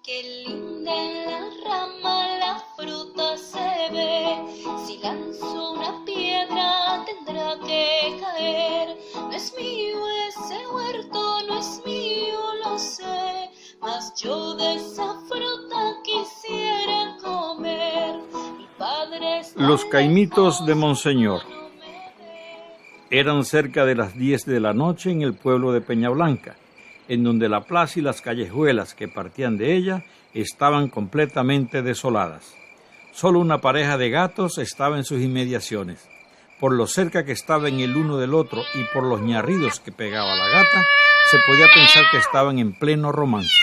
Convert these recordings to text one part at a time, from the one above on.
Qué linda en la rama la fruta se ve. Si lanzo una piedra tendrá que caer. No es mío ese huerto, no es mío, lo sé. Mas yo de esa fruta quisiera comer. Mi padre está Los caimitos de lejos, Monseñor. no me ve. Eran cerca de las 10 de la noche en el pueblo de Peñablanca, en donde la plaza y las callejuelas que partían de ella estaban completamente desoladas. Solo una pareja de gatos estaba en sus inmediaciones. Por lo cerca que estaban el uno del otro y por los ñarridos que pegaba la gata, se podía pensar que estaban en pleno romance.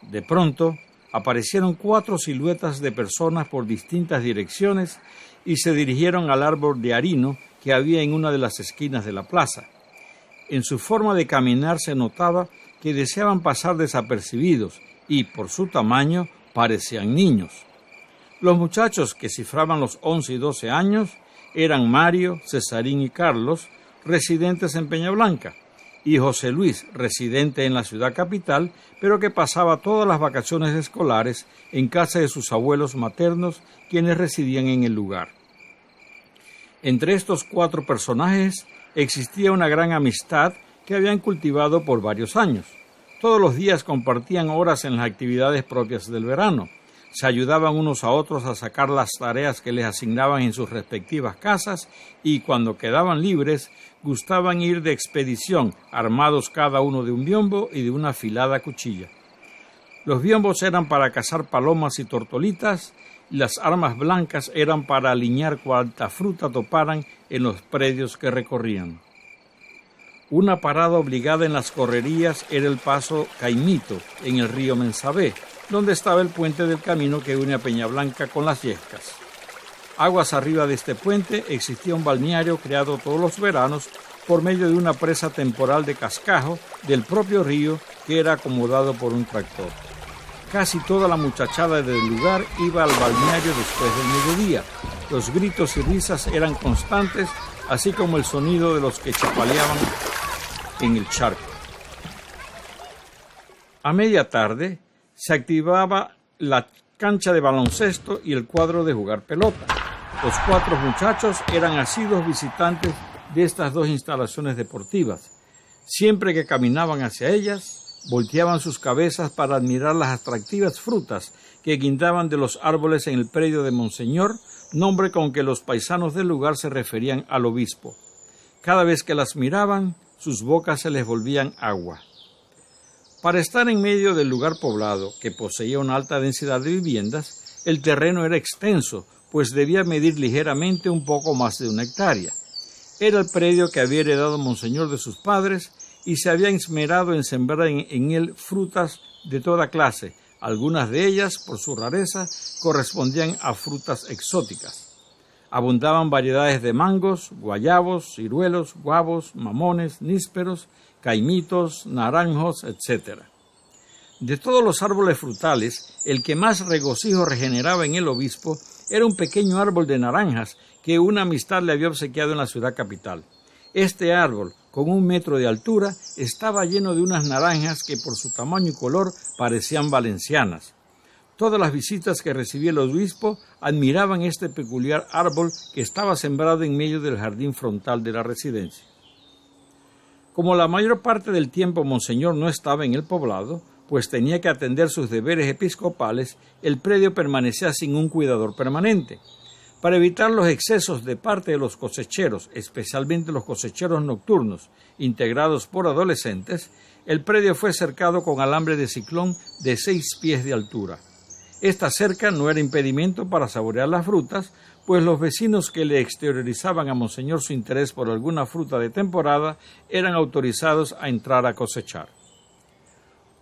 De pronto, aparecieron 4 siluetas de personas por distintas direcciones y se dirigieron al árbol de harino que había en una de las esquinas de la plaza. En su forma de caminar se notaba que deseaban pasar desapercibidos y, por su tamaño, parecían niños. Los muchachos, que cifraban los 11 y 12 años, eran Mario, Cesarín y Carlos, residentes en Peñablanca, y José Luis, residente en la ciudad capital, pero que pasaba todas las vacaciones escolares en casa de sus abuelos maternos, quienes residían en el lugar. Entre estos 4 personajes existía una gran amistad que habían cultivado por varios años. Todos los días compartían horas en las actividades propias del verano. Se ayudaban unos a otros a sacar las tareas que les asignaban en sus respectivas casas y, cuando quedaban libres, gustaban ir de expedición, armados cada uno de un biombo y de una afilada cuchilla. Los biombos eran para cazar palomas y tortolitas, y las armas blancas eran para aliñar cuanta fruta toparan en los predios que recorrían. Una parada obligada en las correrías era el paso Caimito, en el río Mensabé, donde estaba el puente del camino que une a Peñablanca con las Yescas. Aguas arriba de este puente existía un balneario creado todos los veranos por medio de una presa temporal de cascajo del propio río que era acomodado por un tractor. Casi toda la muchachada del lugar iba al balneario después del mediodía. Los gritos y risas eran constantes, así como el sonido de los que chapaleaban en el charco. A media tarde se activaba la cancha de baloncesto y el cuadro de jugar pelota. Los 4 muchachos eran asiduos visitantes de estas 2 instalaciones deportivas. Siempre que caminaban hacia ellas, volteaban sus cabezas para admirar las atractivas frutas que guindaban de los árboles en el predio de Monseñor, nombre con que los paisanos del lugar se referían al obispo. Cada vez que las miraban, sus bocas se les volvían agua. Para estar en medio del lugar poblado, que poseía una alta densidad de viviendas, el terreno era extenso, pues debía medir ligeramente un poco más de 1 hectárea. Era el predio que había heredado Monseñor de sus padres y se había esmerado en sembrar en él frutas de toda clase. Algunas de ellas, por su rareza, correspondían a frutas exóticas. Abundaban variedades de mangos, guayabos, ciruelos, guavos, mamones, nísperos, caimitos, naranjos, etc. De todos los árboles frutales, el que más regocijo regeneraba en el obispo era un pequeño árbol de naranjas que una amistad le había obsequiado en la ciudad capital. Este árbol, con 1 metro de altura, estaba lleno de unas naranjas que por su tamaño y color parecían valencianas. Todas las visitas que recibía el obispo admiraban este peculiar árbol que estaba sembrado en medio del jardín frontal de la residencia. Como la mayor parte del tiempo Monseñor no estaba en el poblado, pues tenía que atender sus deberes episcopales, el predio permanecía sin un cuidador permanente. Para evitar los excesos de parte de los cosecheros, especialmente los cosecheros nocturnos, integrados por adolescentes, el predio fue cercado con alambre de ciclón de 6 pies de altura. Esta cerca no era impedimento para saborear las frutas, pues los vecinos que le exteriorizaban a Monseñor su interés por alguna fruta de temporada eran autorizados a entrar a cosechar.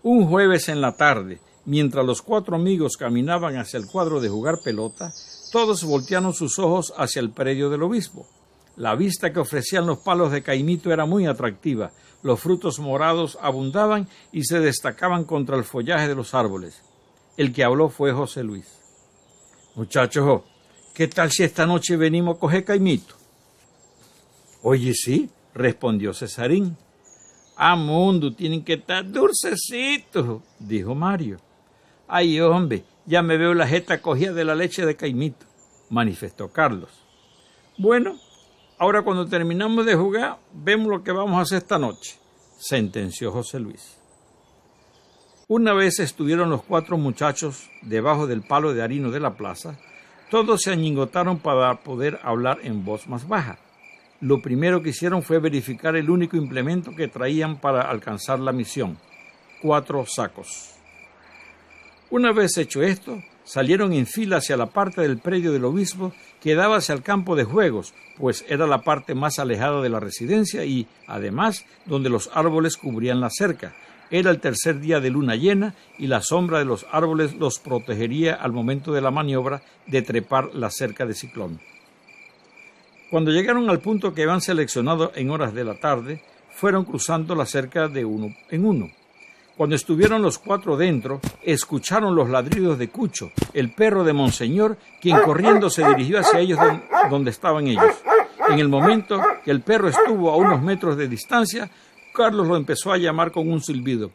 Un jueves en la tarde, mientras los 4 amigos caminaban hacia el cuadro de jugar pelota, todos voltearon sus ojos hacia el predio del obispo. La vista que ofrecían los palos de caimito era muy atractiva. Los frutos morados abundaban y se destacaban contra el follaje de los árboles. El que habló fue José Luis. «Muchachos, ¿qué tal si esta noche venimos a coger caimito?» «Oye, sí», respondió Cesarín. «Ah, mundo, tienen que estar dulcecitos», dijo Mario. Ay, hombre, ya me veo la jeta cogida de la leche de Caimito, manifestó Carlos. Bueno, ahora cuando terminamos de jugar, vemos lo que vamos a hacer esta noche, sentenció José Luis. Una vez estuvieron los 4 muchachos debajo del palo de harino de la plaza, todos se añingotaron para poder hablar en voz más baja. Lo primero que hicieron fue verificar el único implemento que traían para alcanzar la misión, 4 sacos. Una vez hecho esto, salieron en fila hacia la parte del predio del obispo que daba hacia el campo de juegos, pues era la parte más alejada de la residencia y, además, donde los árboles cubrían la cerca. Era el tercer día de luna llena y la sombra de los árboles los protegería al momento de la maniobra de trepar la cerca de ciclón. Cuando llegaron al punto que habían seleccionado en horas de la tarde, fueron cruzando la cerca de uno en uno. Cuando estuvieron los 4 dentro, escucharon los ladridos de Cucho, el perro de Monseñor, quien corriendo se dirigió hacia ellos donde estaban ellos. En el momento que el perro estuvo a unos metros de distancia, Carlos lo empezó a llamar con un silbido.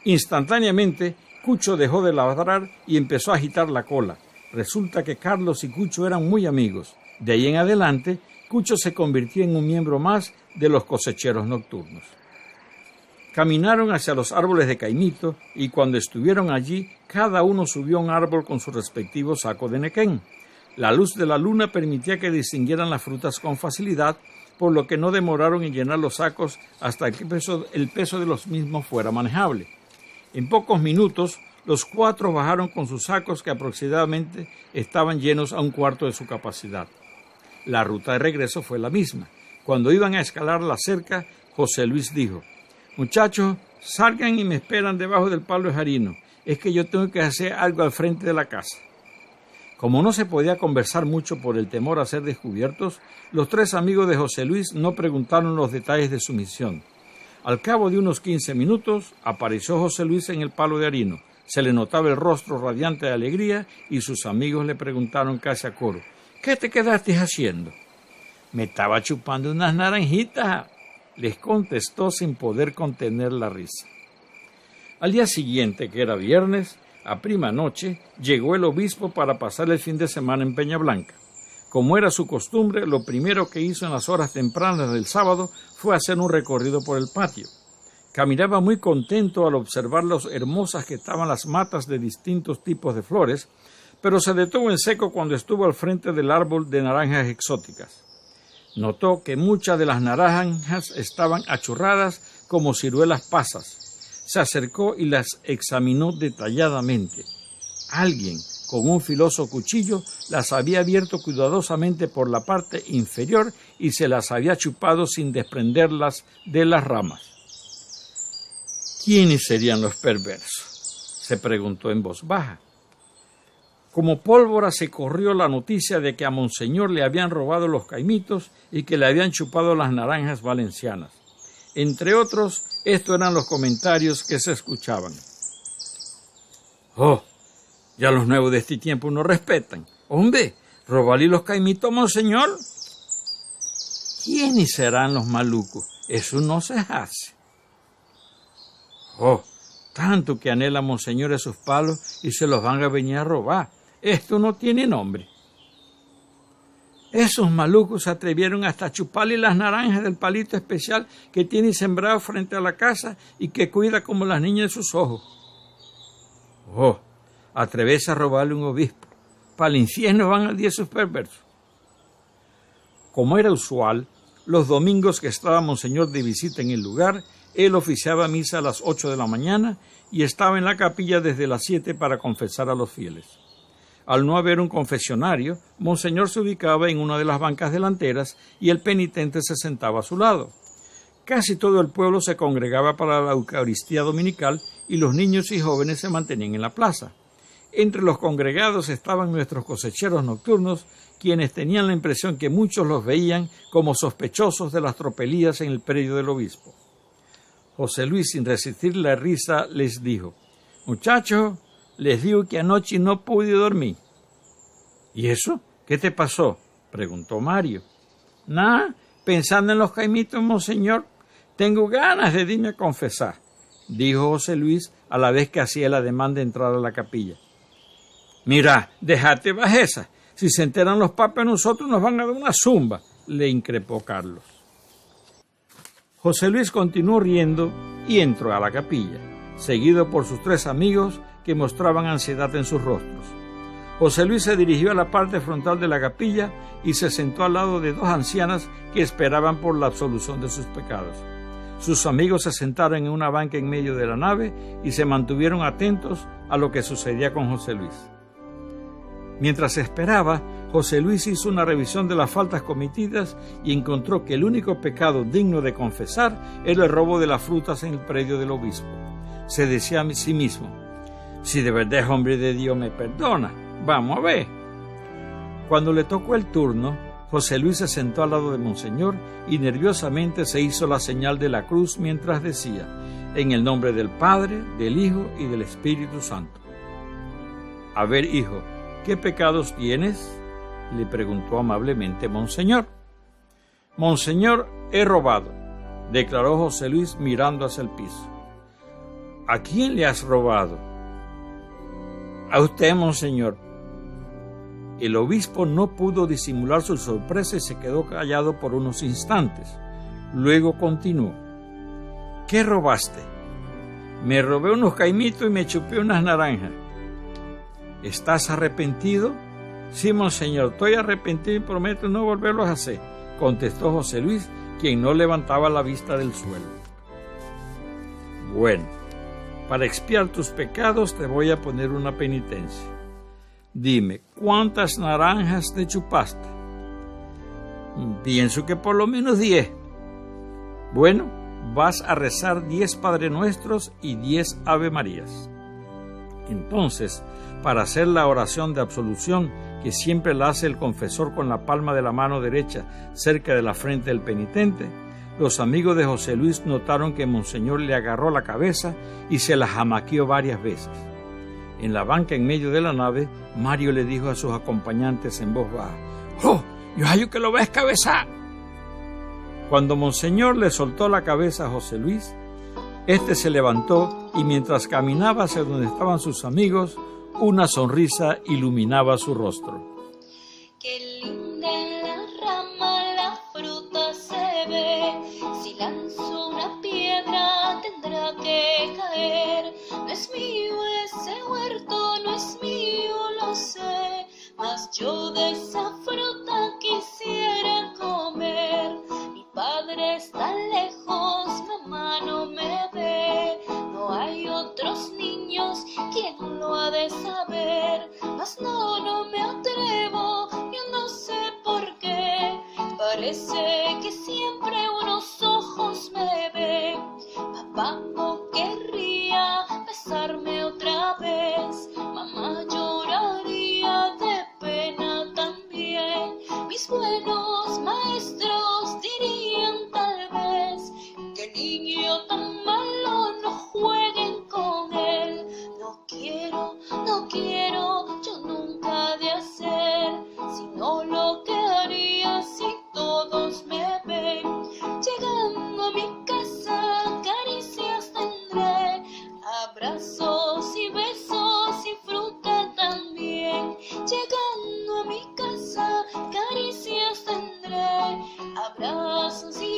Instantáneamente, Cucho dejó de ladrar y empezó a agitar la cola. Resulta que Carlos y Cucho eran muy amigos. De ahí en adelante, Cucho se convirtió en un miembro más de los cosecheros nocturnos. Caminaron hacia los árboles de Caimito y cuando estuvieron allí, cada uno subió a un árbol con su respectivo saco de nequén. La luz de la luna permitía que distinguieran las frutas con facilidad, por lo que no demoraron en llenar los sacos hasta que el peso de los mismos fuera manejable. En pocos minutos, los 4 bajaron con sus sacos que aproximadamente estaban llenos a 1/4 de su capacidad. La ruta de regreso fue la misma. Cuando iban a escalar la cerca, José Luis dijo: «Muchachos, salgan y me esperan debajo del palo de harino. Es que yo tengo que hacer algo al frente de la casa». Como no se podía conversar mucho por el temor a ser descubiertos, los 3 amigos de José Luis no preguntaron los detalles de su misión. Al cabo de unos 15 minutos, apareció José Luis en el palo de harino. Se le notaba el rostro radiante de alegría y sus amigos le preguntaron casi a coro: «¿Qué te quedaste haciendo?» «Me estaba chupando unas naranjitas», les contestó sin poder contener la risa. Al día siguiente, que era viernes, a prima noche, llegó el obispo para pasar el fin de semana en Peña Blanca. Como era su costumbre, lo primero que hizo en las horas tempranas del sábado fue hacer un recorrido por el patio. Caminaba muy contento al observar lo hermosas que estaban las matas de distintos tipos de flores, pero se detuvo en seco cuando estuvo al frente del árbol de naranjas exóticas. Notó que muchas de las naranjas estaban achurradas como ciruelas pasas. Se acercó y las examinó detalladamente. Alguien, con un filoso cuchillo, las había abierto cuidadosamente por la parte inferior y se las había chupado sin desprenderlas de las ramas. ¿Quiénes serían los perversos?, se preguntó en voz baja. Como pólvora se corrió la noticia de que a Monseñor le habían robado los caimitos y que le habían chupado las naranjas valencianas. Entre otros, estos eran los comentarios que se escuchaban. «Oh, ya los nuevos de este tiempo no respetan. Hombre, robarle los caimitos a Monseñor. ¿Quiénes serán los malucos? Eso no se hace. Oh, tanto que anhela Monseñor esos palos y se los van a venir a robar. Esto no tiene nombre». Esos malucos se atrevieron hasta a chuparle las naranjas del palito especial que tiene sembrado frente a la casa y que cuida como las niñas de sus ojos. Oh, atreverse a robarle un obispo. Para el infierno van al día esos perversos. Como era usual, los domingos que estaba Monseñor de visita en el lugar, él oficiaba misa a las 8 de la mañana y estaba en la capilla desde las 7 para confesar a los fieles. Al no haber un confesionario, Monseñor se ubicaba en una de las bancas delanteras y el penitente se sentaba a su lado. Casi todo el pueblo se congregaba para la Eucaristía dominical y los niños y jóvenes se mantenían en la plaza. Entre los congregados estaban nuestros cosecheros nocturnos, quienes tenían la impresión que muchos los veían como sospechosos de las tropelías en el predio del obispo. José Luis, sin resistir la risa, les dijo: «Muchachos, les digo que anoche no pude dormir». «¿Y eso? ¿Qué te pasó?», preguntó Mario. «Nada, pensando en los caimitos, Monseñor. Tengo ganas de irme a confesar. dijo José Luis a la vez que hacía el ademán de entrar a la capilla. Mira, déjate bajeza. Si se enteran los papas, nosotros nos van a dar una zumba, le increpó Carlos. José Luis continuó riendo y entró a la capilla, seguido por sus 3 amigos que mostraban ansiedad en sus rostros. José Luis se dirigió a la parte frontal de la capilla y se sentó al lado de 2 ancianas que esperaban por la absolución de sus pecados. Sus amigos se sentaron en una banca en medio de la nave y se mantuvieron atentos a lo que sucedía con José Luis. Mientras esperaba, José Luis hizo una revisión de las faltas cometidas y encontró que el único pecado digno de confesar era el robo de las frutas en el predio del obispo. Se decía a sí mismo, si de verdad es hombre de Dios me perdona, vamos a ver. Cuando le tocó el turno, José Luis se sentó al lado de Monseñor y nerviosamente se hizo la señal de la cruz mientras decía, en el nombre del Padre, del Hijo y del Espíritu Santo. A ver, hijo, ¿qué pecados tienes?, le preguntó amablemente Monseñor. Monseñor, he robado, declaró José Luis mirando hacia el piso. ¿A quién le has robado? A usted, Monseñor. El obispo no pudo disimular su sorpresa y se quedó callado por unos instantes. Luego continuó. ¿Qué robaste? Me robé unos caimitos y me chupé unas naranjas. ¿Estás arrepentido? Sí, Monseñor, estoy arrepentido y prometo no volverlos a hacer, contestó José Luis, quien no levantaba la vista del suelo. Bueno, para expiar tus pecados te voy a poner una penitencia. Dime, ¿cuántas naranjas te chupaste? Pienso que por lo menos 10. Bueno, vas a rezar 10 Padre Nuestros y 10 Ave Marías. Entonces, para hacer la oración de absolución, que siempre la hace el confesor con la palma de la mano derecha cerca de la frente del penitente, los amigos de José Luis notaron que Monseñor le agarró la cabeza y se la jamaqueó varias veces. En la banca en medio de la nave, Mario le dijo a sus acompañantes en voz baja, ¡Oh, yo hallo que lo va a escabezar! Cuando Monseñor le soltó la cabeza a José Luis, este se levantó y mientras caminaba hacia donde estaban sus amigos, una sonrisa iluminaba su rostro. Qué linda en la rama la fruta se ve, si lanzo una piedra tendrá que caer. No es mío ese huerto, no es mío, lo sé, mas yo de esa fruta quisiera comer. Mi padre está lejos, mamá no me ve, no hay otros niños, ¿quién lo ha de saber? Mas no me atrevo, yo no sé por qué, parece que siempre unos ojos me ven. Papá no querría besarme otra vez, mamá lloraría de pena también. Mis buenos maestros dirían tal vez que niño tan malo no jueguen con él. No quiero, yo nunca de hacer, sino lo que haría si todos me ven. Llegando a mi casa, caricias tendré, abrazos y besos y fruta también. Llegando a mi casa, caricias tendré, abrazos y